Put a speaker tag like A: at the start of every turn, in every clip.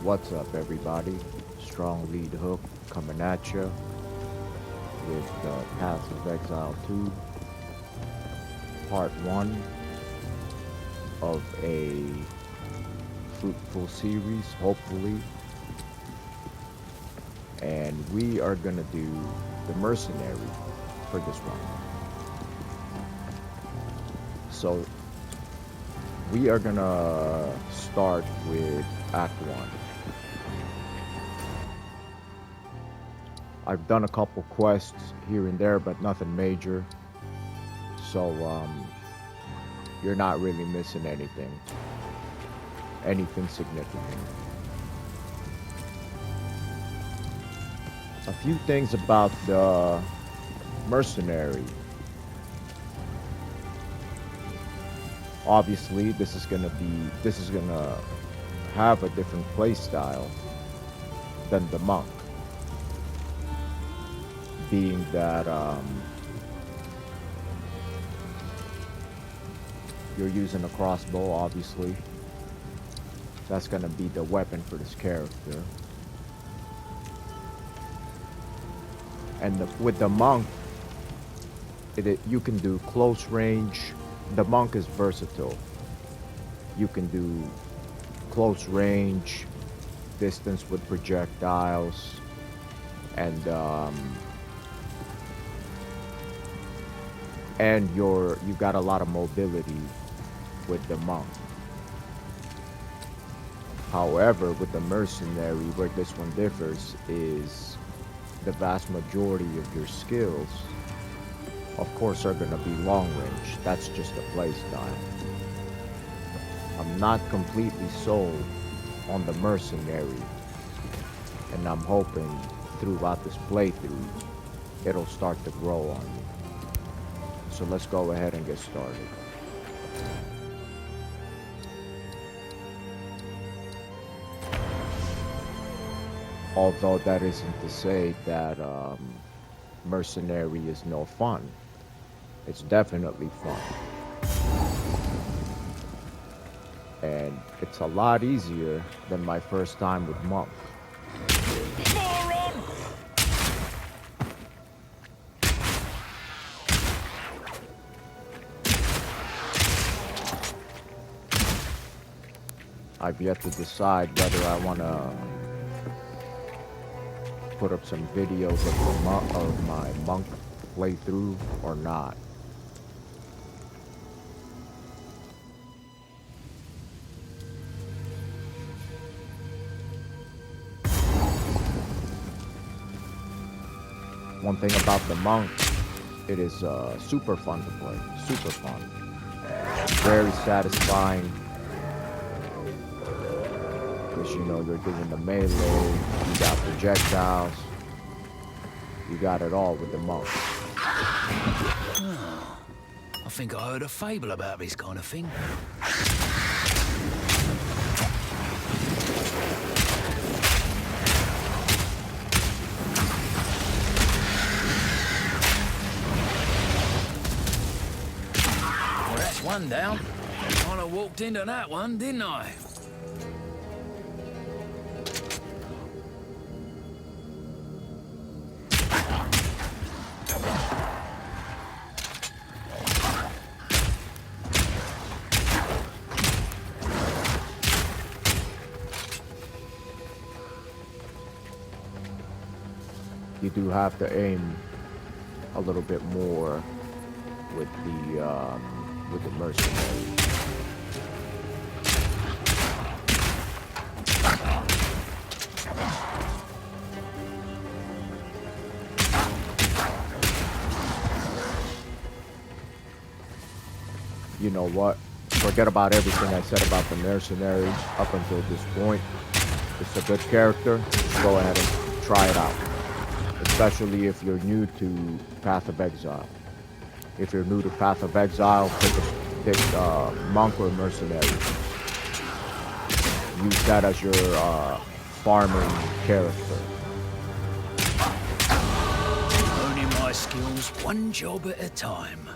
A: What's up, everybody? Strong lead hook coming at you with Path of Exile 2, part 1 of a fruitful series, hopefully. And we are gonna do the mercenary for this one. So we are gonna start with Act 1. I've done a couple quests here and there, but nothing major. So, you're not really missing anything significant. A few things about the mercenary. Obviously, this is gonna have a different play style than the monk. Being that you're using a crossbow, obviously. That's gonna be the weapon for this character. And with the monk, you can do close range. The monk is versatile. You can do close range, distance with projectiles, and you got a lot of mobility with the monk. However, with the mercenary, where this one differs is the vast majority of your skills, of course, are going to be long range. That's just a play style. I'm not completely sold on the mercenary, and I'm hoping throughout this playthrough it'll start to grow on me. So let's go ahead and get started. Although that isn't to say that mercenary is no fun. It's definitely fun. And it's a lot easier than my first time with monk. I've yet to decide whether I want to put up some videos of my monk playthrough or not. One thing about the monk, it is super fun to play. Super fun. Very satisfying. Because you know you're doing the melee, you got projectiles, you got it all with the monk.
B: Oh, I think I heard a fable about this kind of thing. Well, that's one down. Kind of walked into that one, didn't I?
A: You do have to aim a little bit more with the mercenary. You know what? Forget about everything I said about the mercenary up until this point. It's a good character. Go ahead and try it out. Especially if you're new to Path of Exile. If you're new to Path of Exile, pick monk or mercenary. Use that as your farming character.
B: Honing my skills one job at a time.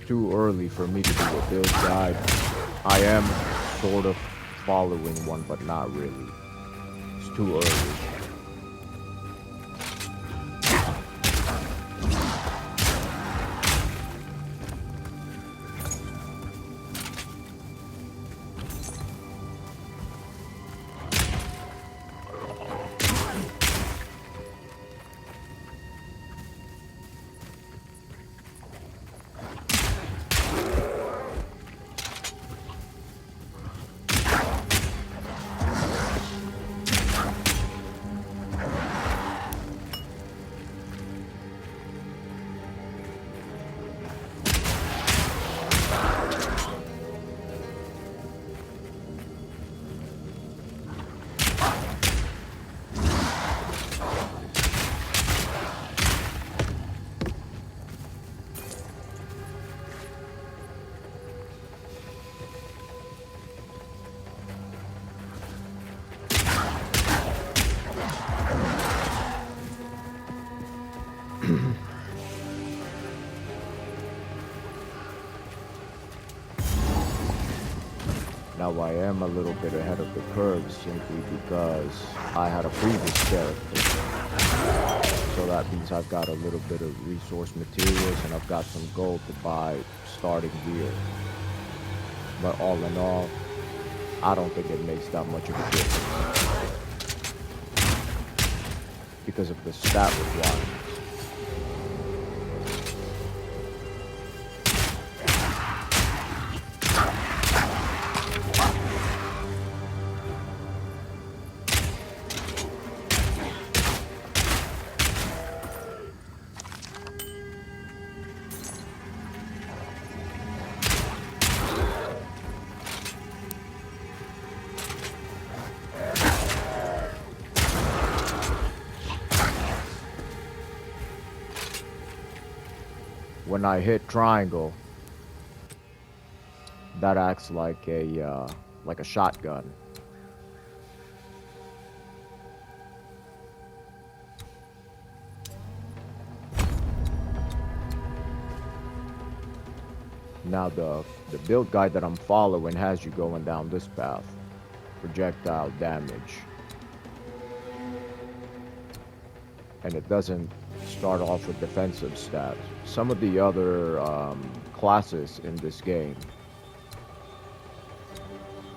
A: too early for me to do a build guide. I am sort of following one, but not really. It's too early. Now I am a little bit ahead of the curve simply because I had a previous character. So that means I've got a little bit of resource materials and I've got some gold to buy starting gear. But all in all, I don't think it makes that much of a difference because of the stat requirements. When I hit triangle, that acts like a shotgun. Now the build guide that I'm following has you going down this path. Projectile damage. And it doesn't start off with defensive stats. Some of the other classes in this game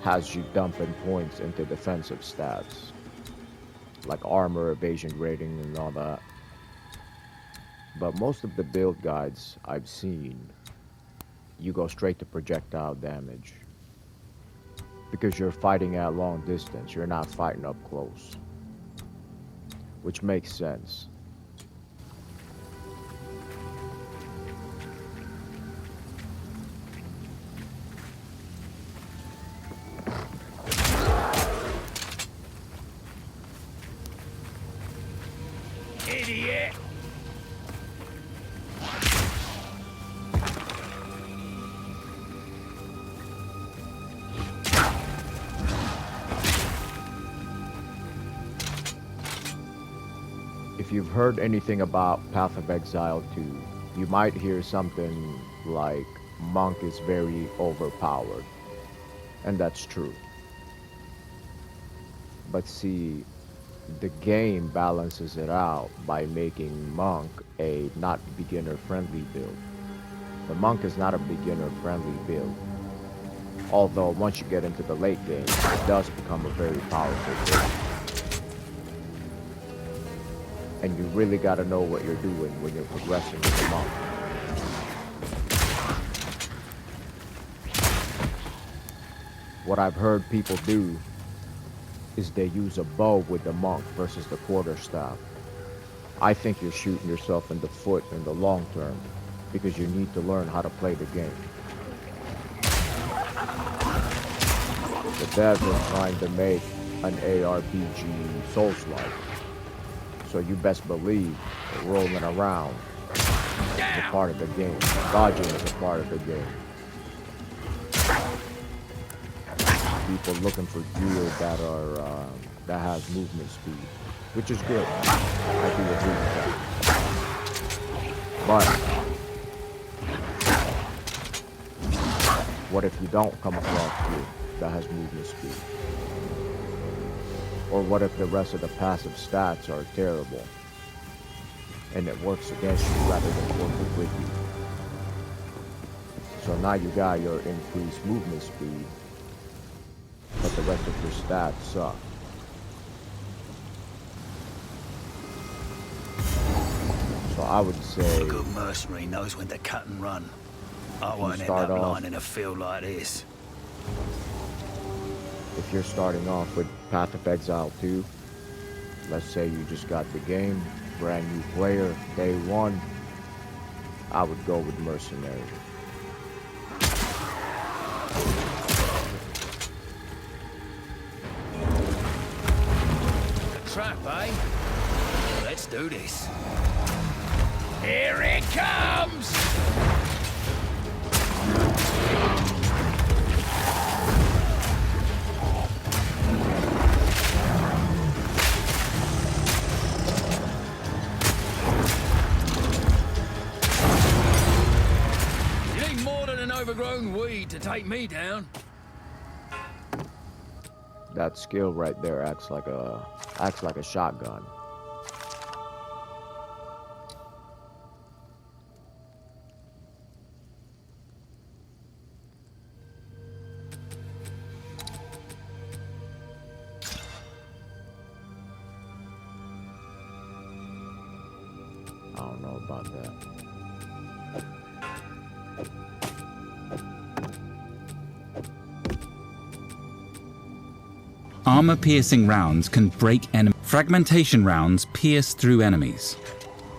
A: has you dumping points into defensive stats, like armor, evasion rating, and all that. But most of the build guides I've seen, you go straight to projectile damage. Because you're fighting at long distance, you're not fighting up close. Which makes sense.
B: Idiot!
A: If you've heard anything about Path of Exile 2, you might hear something like Monk is very overpowered. And that's true. But see, the game balances it out by making Monk a not beginner-friendly build. The Monk is not a beginner-friendly build. Although once you get into the late game, it does become a very powerful build. And you really gotta know what you're doing when you're progressing with the Monk. What I've heard people do is they use a bow with the Monk versus the quarterstaff. I think you're shooting yourself in the foot in the long term because you need to learn how to play the game. The devs are trying to make an ARPG Souls-like. So you best believe that rolling around is a part of the game. Dodging is a part of the game. People looking for gear that has movement speed, which is good. I do agree with that. But What if you don't come across gear that has movement speed? Or what if the rest of the passive stats are terrible and it works against you rather than working with you? So now you got your increased movement speed, but the rest of your stats suck. So I would say
B: A good mercenary knows when to cut and run. I won't end
A: start
B: up
A: off-
B: lying in a field like this.
A: if you're starting off with Path of Exile 2, let's say you just got the game, brand new player, day one, I would go with Mercenary.
B: A trap, eh? Let's do this. Here it comes! You need more than an overgrown weed to take me down.
A: That skill right there acts like a shotgun. I don't know about that.
C: Armor-piercing rounds can break enemy. Fragmentation rounds pierce through enemies.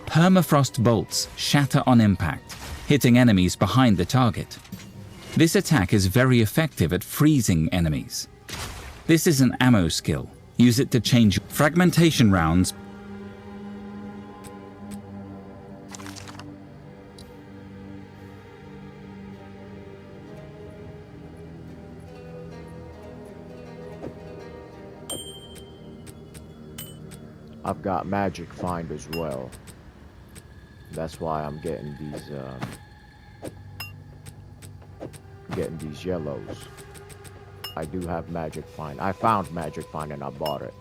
C: Permafrost bolts shatter on impact, hitting enemies behind the target. This attack is very effective at freezing enemies. This is an ammo skill. Use it to change fragmentation rounds.
A: I've got Magic Find as well. That's why I'm getting these yellows. I do have Magic Find. I found Magic Find and I bought it.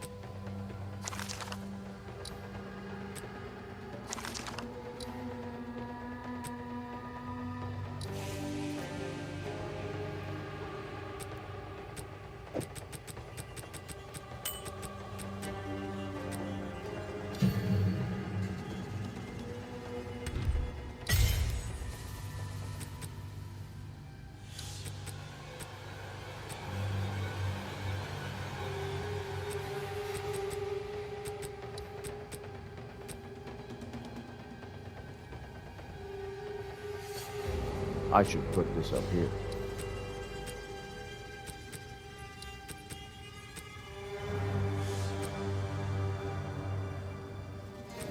A: I should put this up here.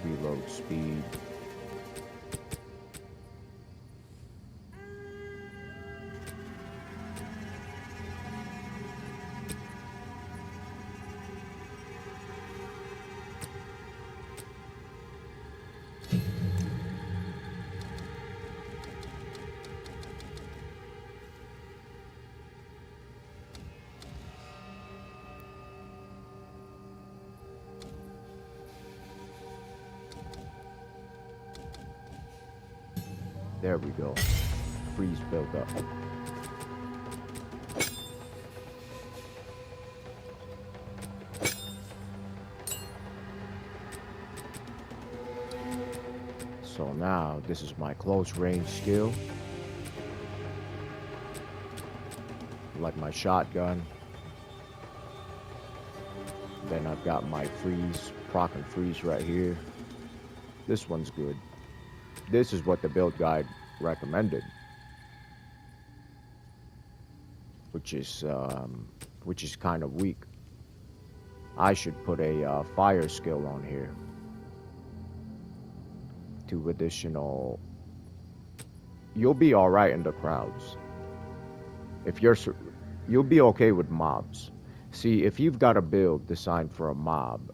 A: Reload speed. There we go. Freeze built up. So now, this is my close range skill. Like my shotgun. Then I've got my freeze, proc and freeze right here. This one's good. This is what the build guide recommended, which is kind of weak. I should put a fire skill on here. 2 additional. You'll be all right in the crowds. If you'll be okay with mobs. See, if you've got a build designed for a mob,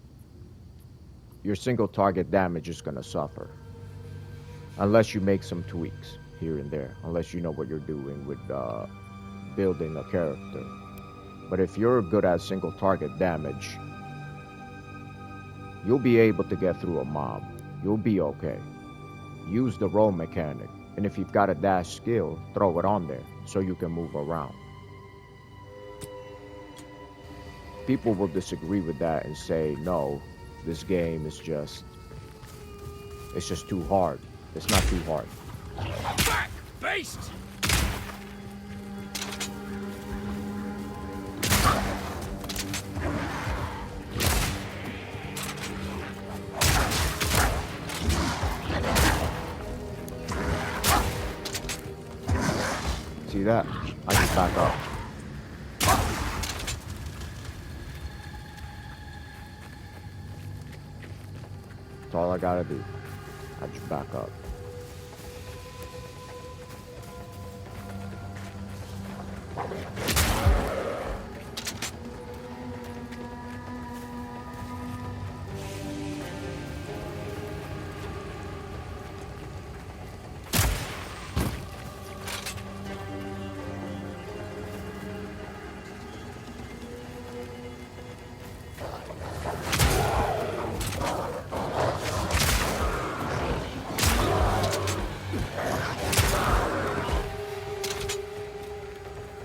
A: your single target damage is gonna suffer. Unless you make some tweaks here and there. Unless you know what you're doing with building a character. But if you're good at single target damage, you'll be able to get through a mob. You'll be okay. Use the roll mechanic, and if you've got a dash skill, throw it on there so you can move around. People will disagree with that and say, no, this game is just, it's just too hard. It's not too hard.
B: Back, beast!
A: See that? I just back up. That's all I gotta do. I just back up.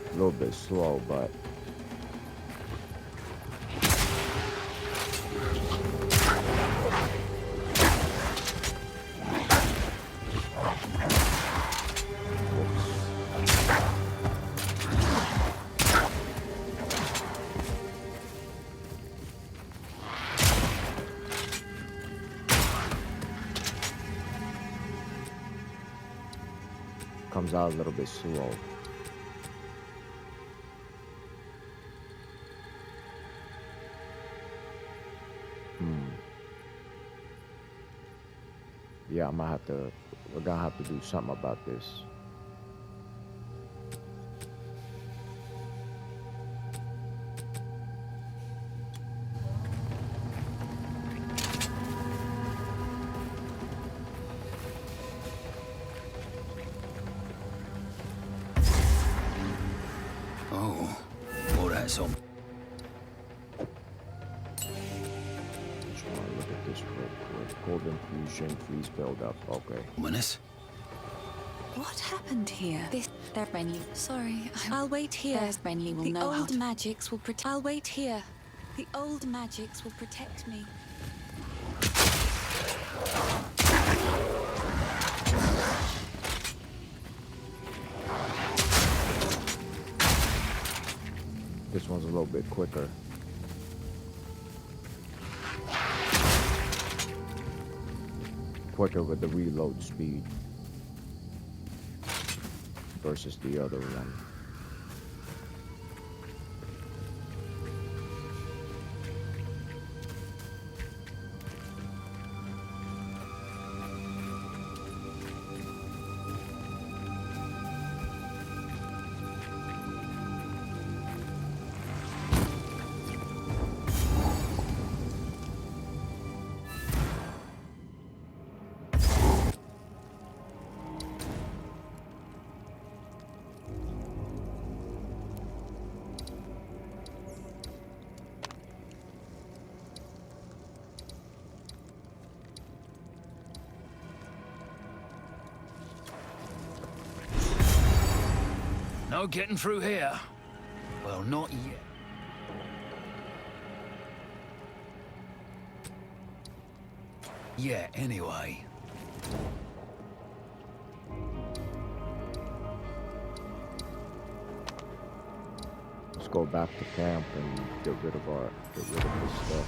A: A little bit slow, but comes out a little bit slow. Yeah, we're gonna have to do something about this.
B: Oh, well, that's all.
A: Just wanna look at this real quick. Cold infusion, freeze build up. Okay.
B: Ominous?
D: What happened here?
E: Their menu.
D: Sorry, I'll wait here.
E: There's menu will
D: The
E: know how
D: old
E: to...
D: magics will protect. I'll wait here. The old magics will protect me.
A: This one's a little bit quicker. Quicker with the reload speed versus the other one.
B: No getting through here. Well, not yet. Yeah, anyway.
A: Let's go back to camp and get rid of this stuff.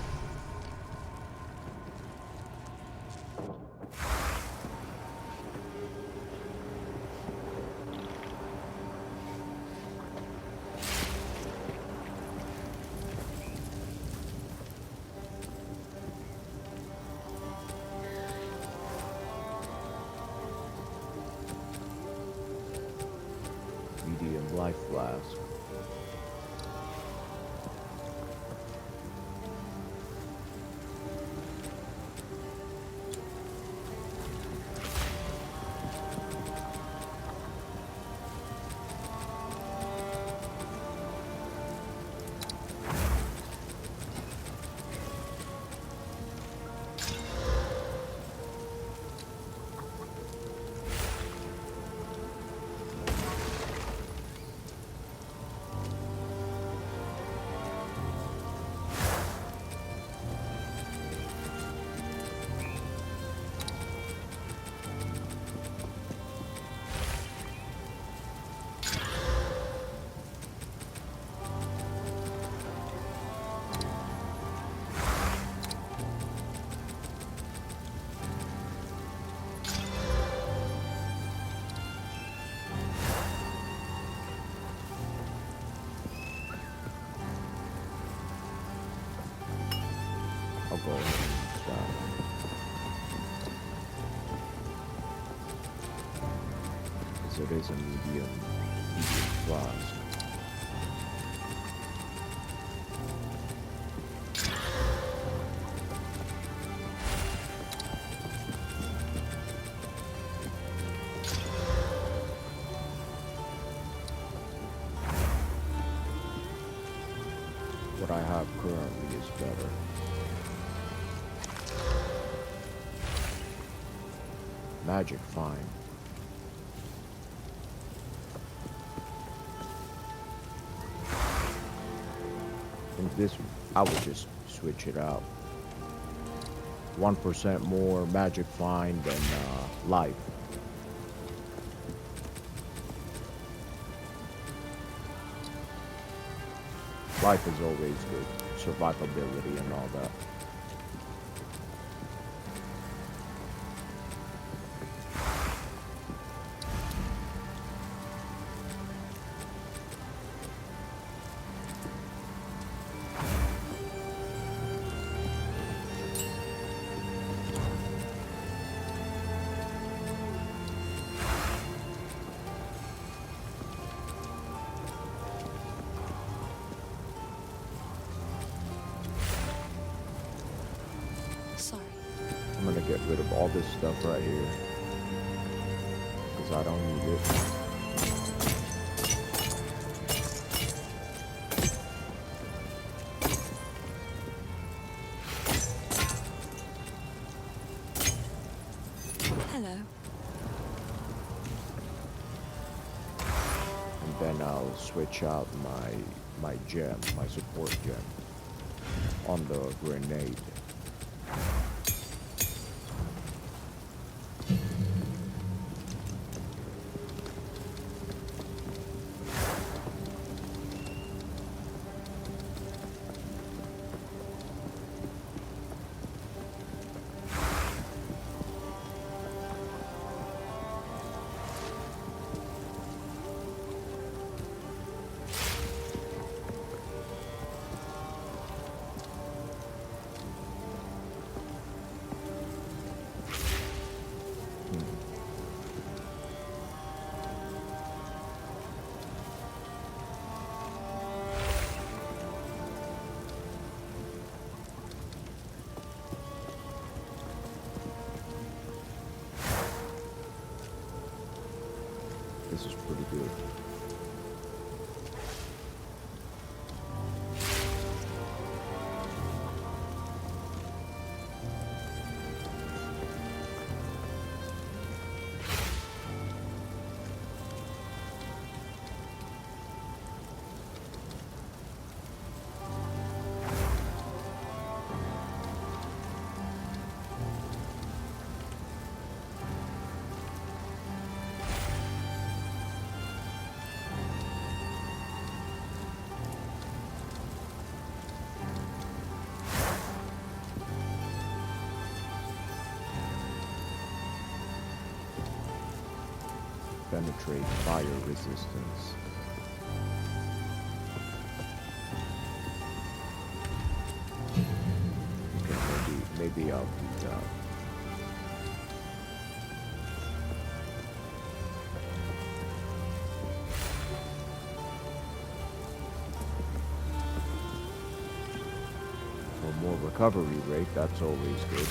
A: Medium life flask. I'll go ahead and use that. Because it is a medium flask. What I have currently is better. Magic, fine. And this, I would just switch it out. 1% more magic fine than life. Life is always good. Survivability and all that.
D: Sorry.
A: I'm gonna get rid of all this stuff right here. Because I don't need it.
D: Hello.
A: And then I'll switch out my gem, my support gem, on the grenade. This is pretty good. Penetrate fire resistance. Okay, maybe I'll do that. For more recovery rate, that's always good.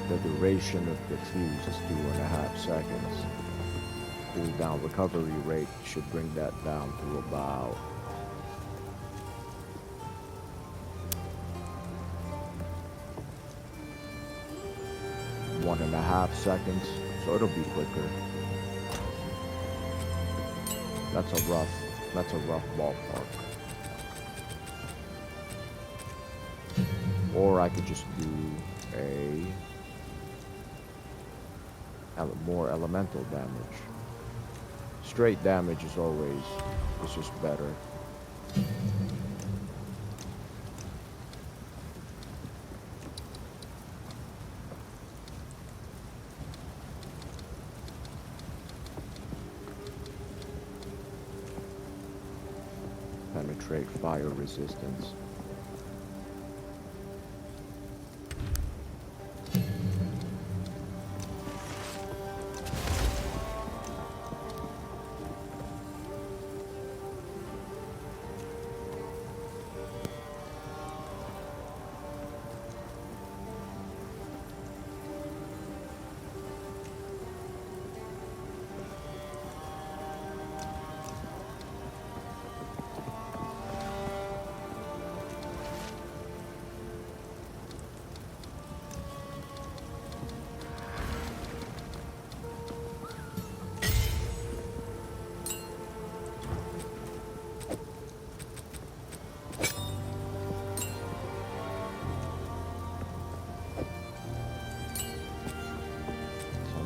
A: The duration of the fuse is 2.5 seconds. Cooldown recovery rate should bring that down to about 1.5 seconds, so it'll be quicker. That's a rough ballpark. Or I could just do more elemental damage. Straight damage is always, it's just better. Penetrate fire resistance.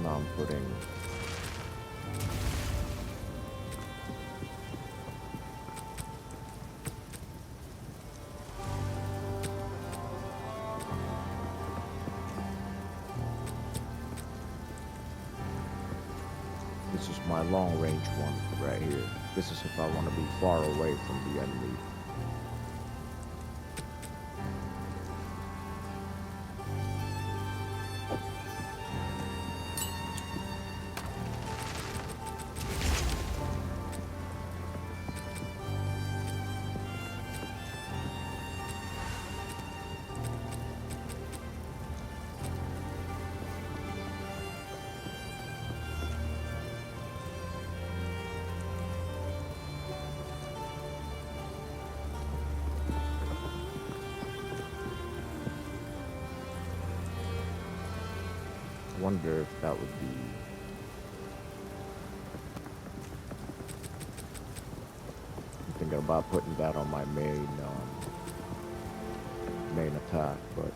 A: I'm putting this is my long range one right here. This is if I want to be far away from the enemy. Wonder if that would be I'm thinking about putting that on my main attack, but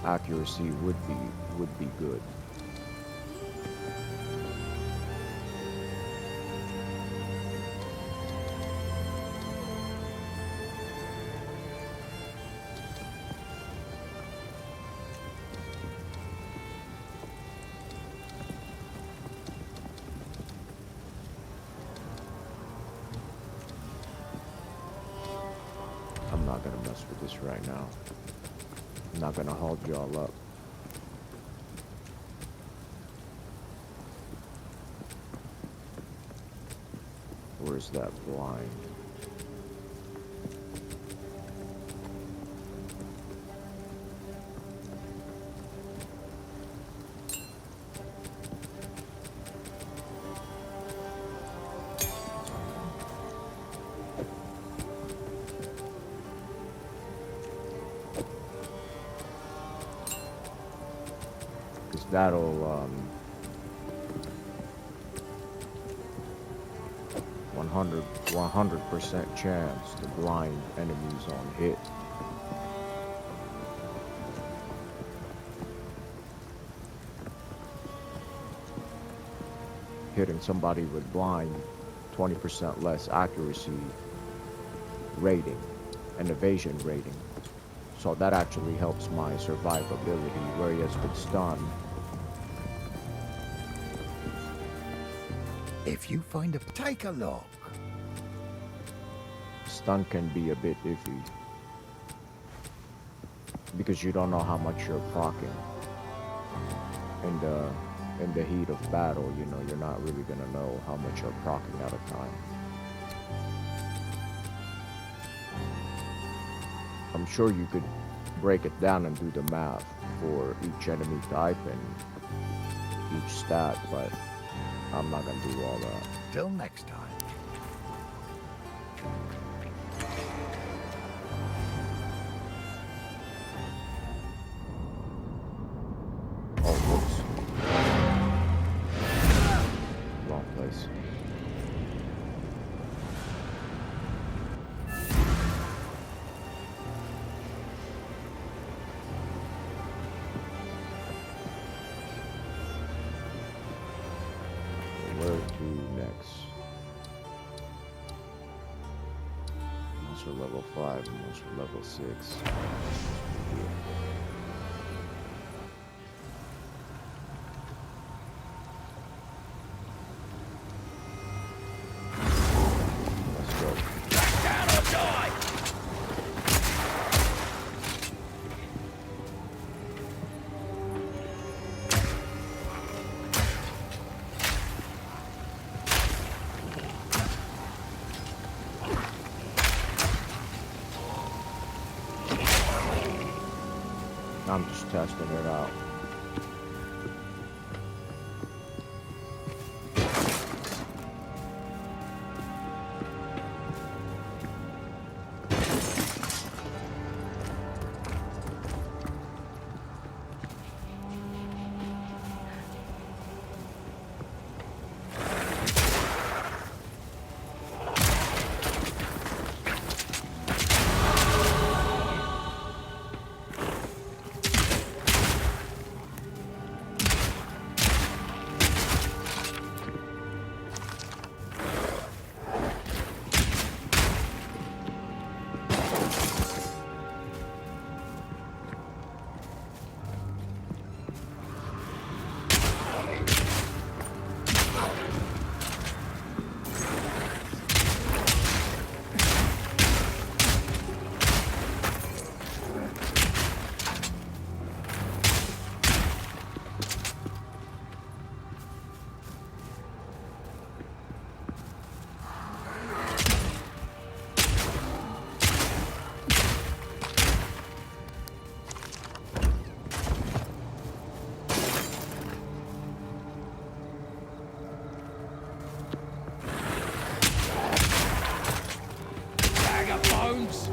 A: accuracy would be good. I'm not gonna mess with this right now. I'm not gonna hold y'all up. Where's that blind? That'll 100% chance to blind enemies on hit. Hitting somebody with blind, 20% less accuracy rating and evasion rating. So that actually helps my survivability, whereas with stun,
E: If you find a... Take a look.
A: Stun can be a bit iffy. Because you don't know how much you're proccing. In the heat of battle, you know, you're not really gonna know how much you're proccing at a time. I'm sure you could break it down and do the math for each enemy type and each stat, but I'm not gonna do all that.
E: Till next time.
A: Oh, whoops. Wrong place. Where to next? Monster level 5, monster level 6. Let's go.
B: Down or die!
A: I'm just testing it out.
B: Bag of bones!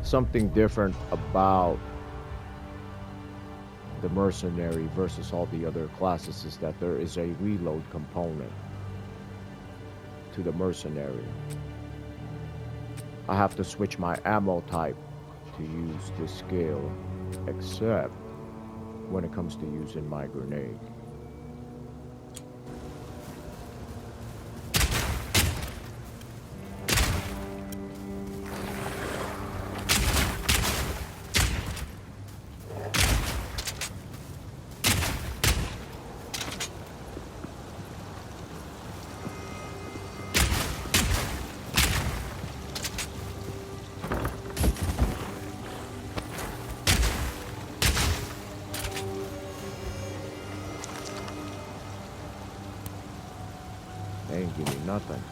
A: Something different about the mercenary versus all the other classes is that there is a reload component to the mercenary. I have to switch my ammo type to use this skill, except when it comes to using my grenade. ain't give me nothing.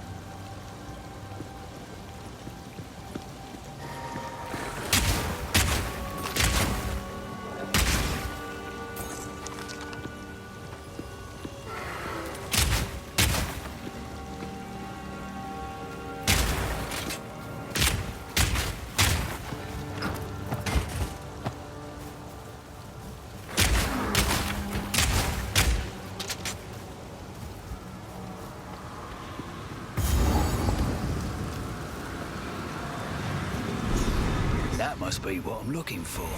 B: That must be what I'm looking for.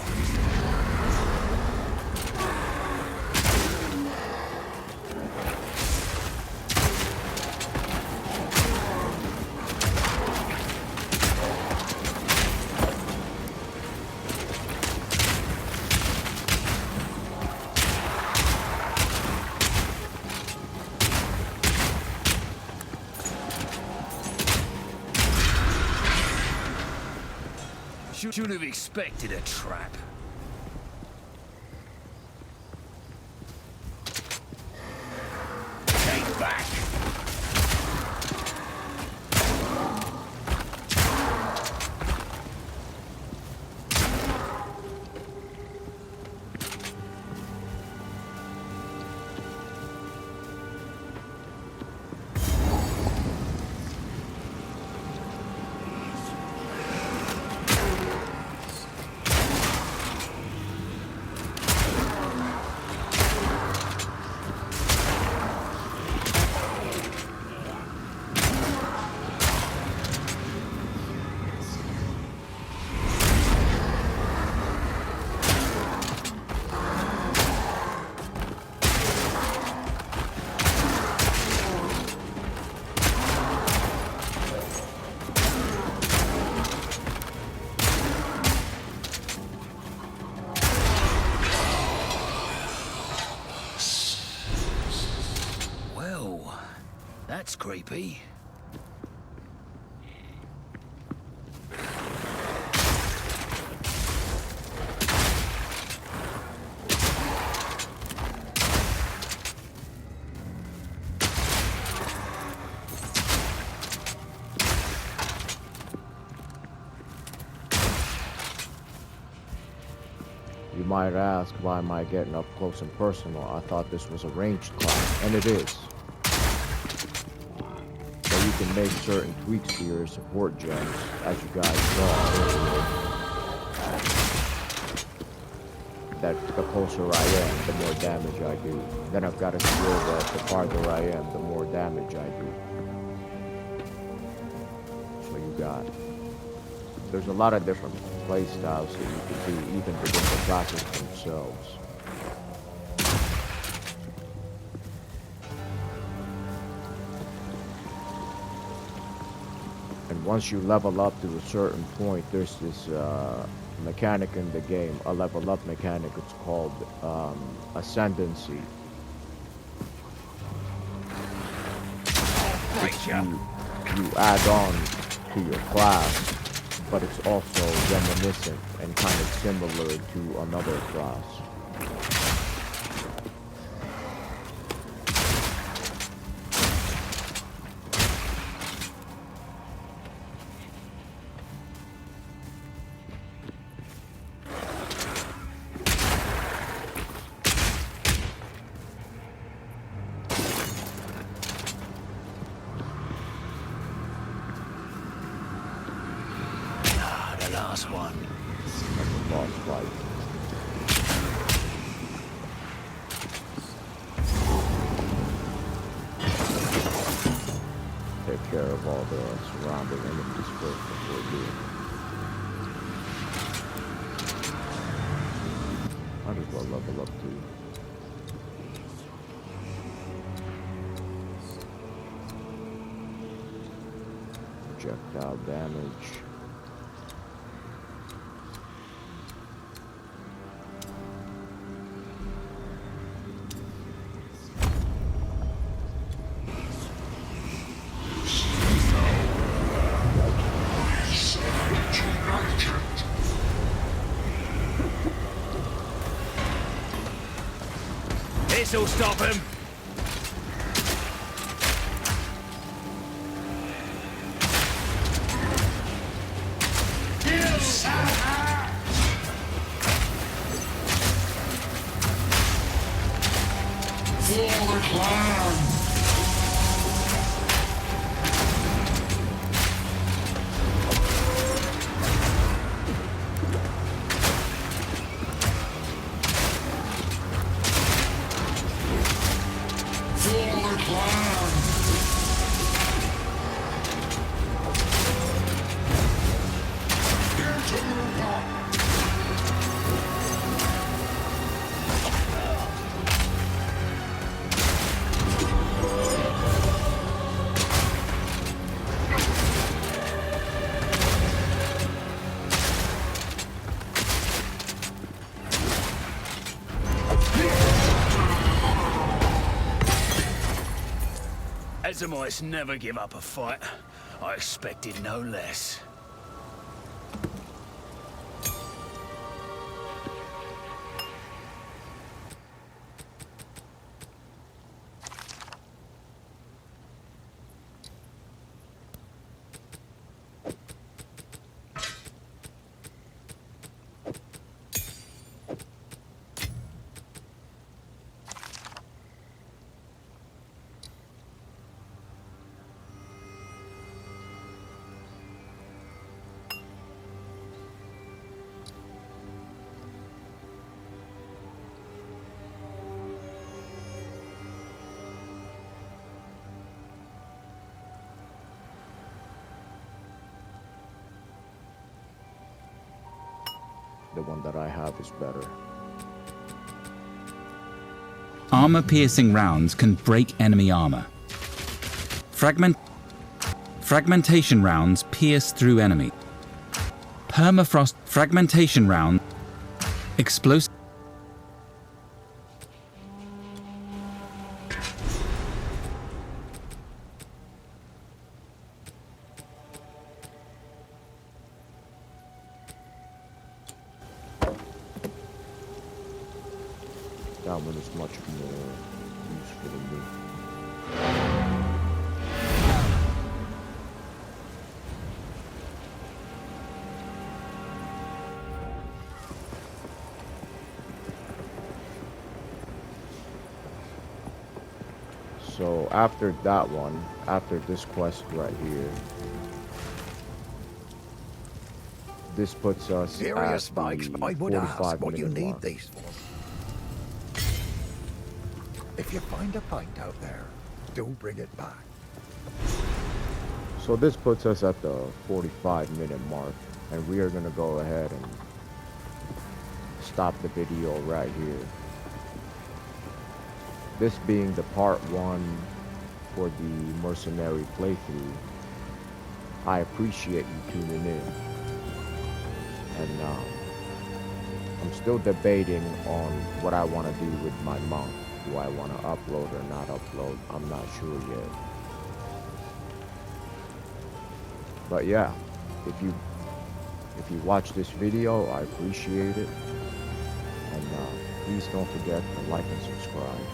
B: Should have expected a trap. Take back. That's creepy.
A: You might ask, why am I getting up close and personal? I thought this was a ranged class, and it is. But you can make certain tweaks to your support gems, as you guys saw earlier. That the closer I am, the more damage I do. Then I've got a skill that the farther I am, the more damage I do. So you got... There's a lot of different play styles that you can do, even within the classes themselves. And once you level up to a certain point, there's this mechanic in the game, a level up mechanic. It's called ascendancy. You add on to your class, but it's also reminiscent and kind of similar to another class.
B: Last one.
A: Like a boss fight. Take care of all the surrounding enemies first before doing it. Might as well level up too. Projectile damage.
B: This'll stop him. Ezamites never give up a fight. I expected no less.
A: The one that I have is better.
C: Armor-piercing rounds can break enemy armor. Fragmentation rounds pierce through enemy. Permafrost fragmentation round. Explosive.
A: That one is much more useful to me. So after that one, after this quest right here, this puts us
E: Serious
A: at
E: spikes,
A: the
E: but I would ask
A: 45
E: what you
A: minute
E: need
A: mark.
E: these for. If you find a pint out there, do bring it back.
A: So this puts us at the 45-minute mark, and we are going to go ahead and stop the video right here. This being the part 1 for the mercenary playthrough. I appreciate you tuning in. And I'm still debating on what I want to do with my monk. Do I want to upload or not upload? I'm not sure yet. But yeah, if you watch this video, I appreciate it. And please don't forget to like and subscribe.